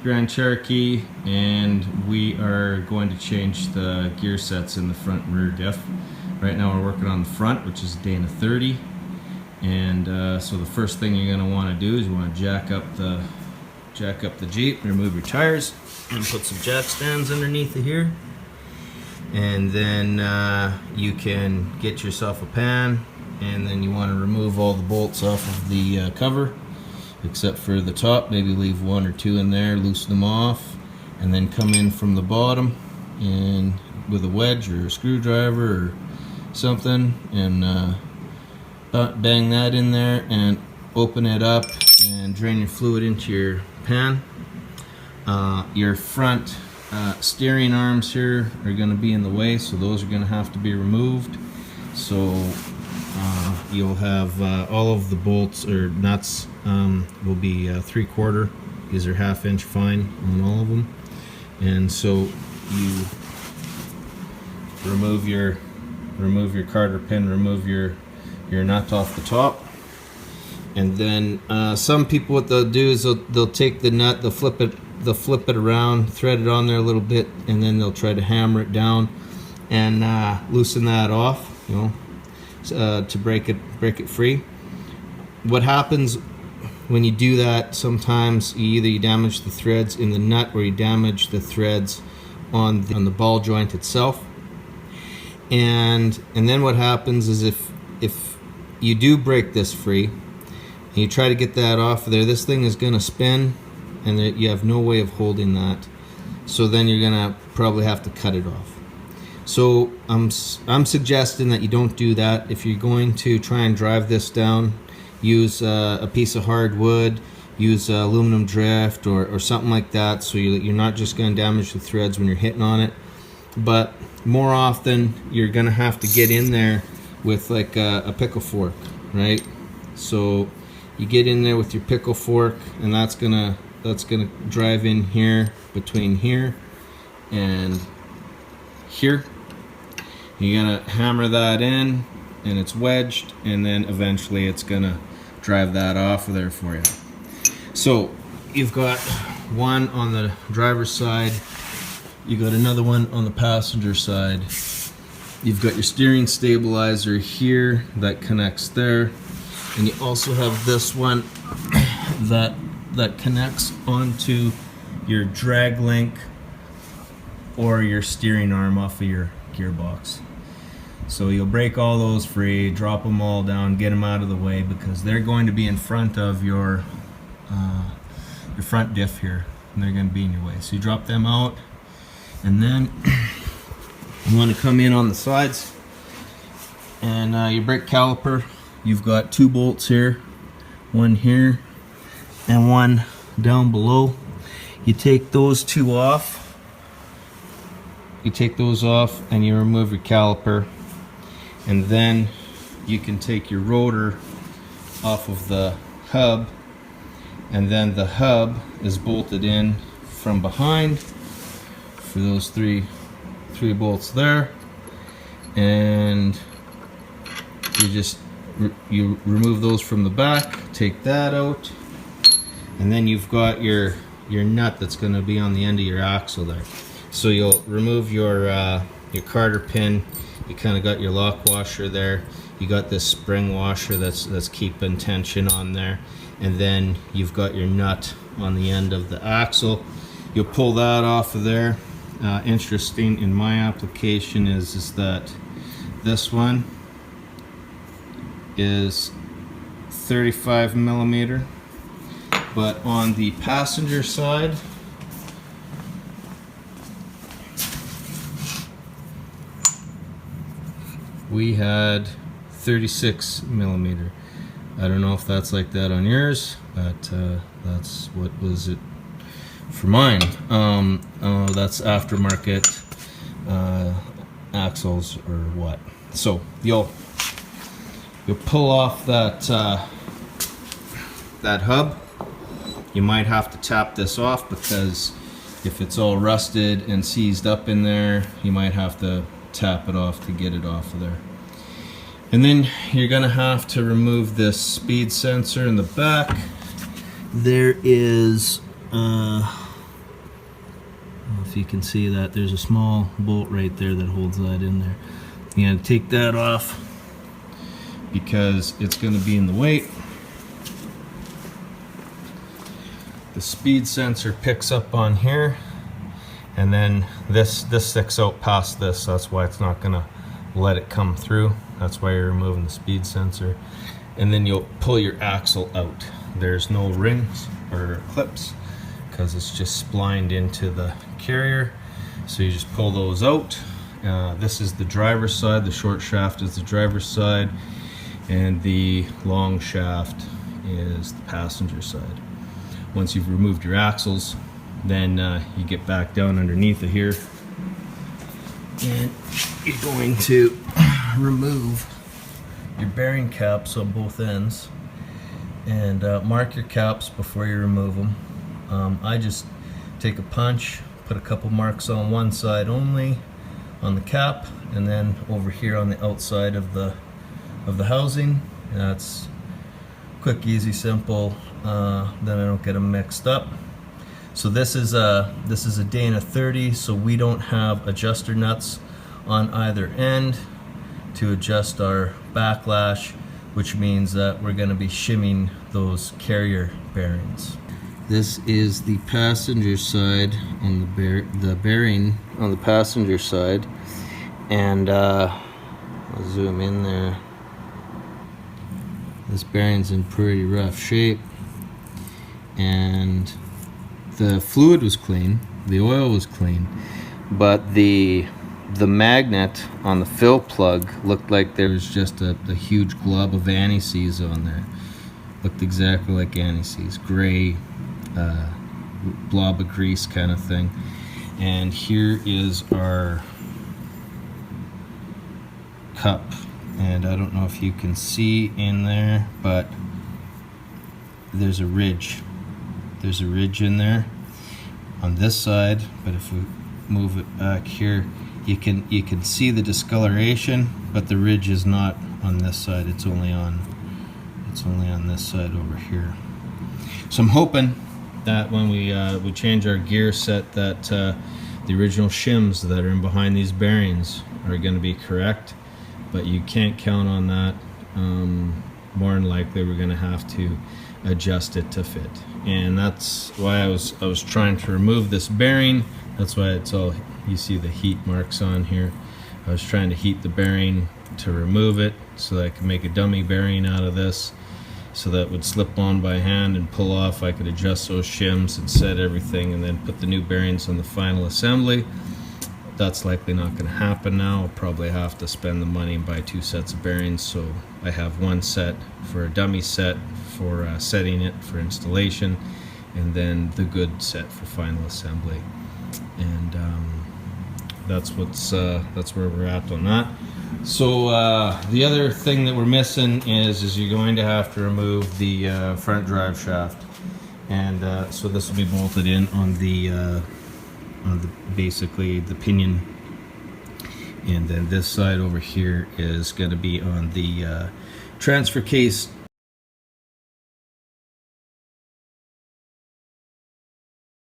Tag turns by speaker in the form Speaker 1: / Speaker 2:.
Speaker 1: Grand Cherokee, and we are going to change the gear sets in the front and rear diff. Right now we're working on the front, which is Dana 30, and so the first thing you're going to want to do is you want to jack up the Jeep, remove your tires, and put some jack stands underneath of here, and then you can get yourself a pan, and then you want to remove all the bolts off of the cover except for the top. Maybe leave one or two in there, loosen them off, and then come in from the bottom and with a wedge or a screwdriver or something, and bang that in there and open it up and drain your fluid into your pan. Your front steering arms here are going to be in the way, so those are going to have to be removed. So you'll have all of the bolts or nuts will be 3/4. These are 1/2 inch fine on all of them, and so you remove your carter pin, remove your nut off the top, and then some people, what they'll do is they'll take the nut, they'll flip it around, thread it on there a little bit, and then they'll try to hammer it down and loosen that off, you know, to break it free. What happens when you do that, sometimes either you damage the threads in the nut or you damage the threads on the ball joint itself. And then what happens is if you do break this free and you try to get that off of there, this thing is going to spin, and you have no way of holding that. So then you're going to probably have to cut it off. So I'm suggesting that you don't do that. If you're going to try and drive this down, use a piece of hardwood, use aluminum drift or something like that, so you're not just going to damage the threads when you're hitting on it. But more often you're going to have to get in there with like a pickle fork, right? So you get in there with your pickle fork, and that's gonna drive in here between here and here. You're gonna hammer that in, and it's wedged, and then eventually it's gonna drive that off of there for you. So you've got one on the driver's side, you got another one on the passenger side. You've got your steering stabilizer here that connects there, and you also have this one that connects onto your drag link or your steering arm off of your gearbox. So you'll break all those free, drop them all down, get them out of the way, because they're going to be in front of your front diff here, and they're going to be in your way. So you drop them out, and then you want to come in on the sides, and your brake caliper, you've got 2 bolts here, one here and one down below. You take those 2 off. You take those off and you remove your caliper, and then you can take your rotor off of the hub, and then the hub is bolted in from behind for those three bolts there, and you remove those from the back, take that out, and then you've got your nut that's going to be on the end of your axle there. So you'll remove your carter pin. You kind of got your lock washer there. You got this spring washer that's keeping tension on there, and then you've got your nut on the end of the axle. You'll pull that off of there. Interesting in my application is that this one is 35 millimeter, but on the passenger side we had 36 millimeter. I don't know if that's like that on yours, but that's what was it for mine. That's aftermarket axles or what. So you'll pull off that hub. You might have to tap this off, because if it's all rusted and seized up in there, you might have to tap it off to get it off of there. And then you're gonna have to remove this speed sensor in the back. There is if you can see that, there's a small bolt right there that holds that in there. You gotta take that off because it's going to be in the way. The speed sensor picks up on here, and then this sticks out past this, so that's why it's not going to let it come through. That's why you're removing the speed sensor. And then you'll pull your axle out. There's no rings or clips because it's just splined into the carrier, so you just pull those out. This is the driver's side, the short shaft is the driver's side, and the long shaft is the passenger side. Once you've removed your axles, then you get back down underneath it here, and you're going to remove your bearing caps on both ends, and mark your caps before you remove them. I just take a punch, put a couple marks on one side only on the cap, and then over here on the outside of the housing. That's quick, easy, simple. Then I don't get them mixed up. So this is a Dana 30, so we don't have adjuster nuts on either end to adjust our backlash, which means that we're going to be shimming those carrier bearings. This is the passenger side on the bearing on the passenger side, and I'll zoom in there. This bearing's in pretty rough shape, and the fluid was clean, the oil was clean, but the magnet on the fill plug looked like there was just a huge glob of anti-seize on there. Looked exactly like anti-seize, gray blob of grease kind of thing. And here is our cup, and I don't know if you can see in there, but there's a ridge. There's a ridge in there on this side, but if we move it back here, you can see the discoloration, but the ridge is not on this side. It's only on this side over here. So I'm hoping that when we change our gear set, that the original shims that are in behind these bearings are going to be correct, but you can't count on that. More than likely we're going to have to adjust it to fit, and that's why I was trying to remove this bearing. That's why it's all, you see the heat marks on here. I was trying to heat the bearing to remove it so that I could make a dummy bearing out of this, so that would slip on by hand and pull off. I could adjust those shims and set everything and then put the new bearings on the final assembly. That's likely not going to happen now. I'll probably have to spend the money and buy 2 sets of bearings, so I have 1 set for a dummy set for setting it for installation, and then the good set for final assembly. And that's where we're at on that. So the other thing that we're missing is you're going to have to remove the front drive shaft, and so this will be bolted in on the basically the pinion, and then this side over here is going to be on the transfer case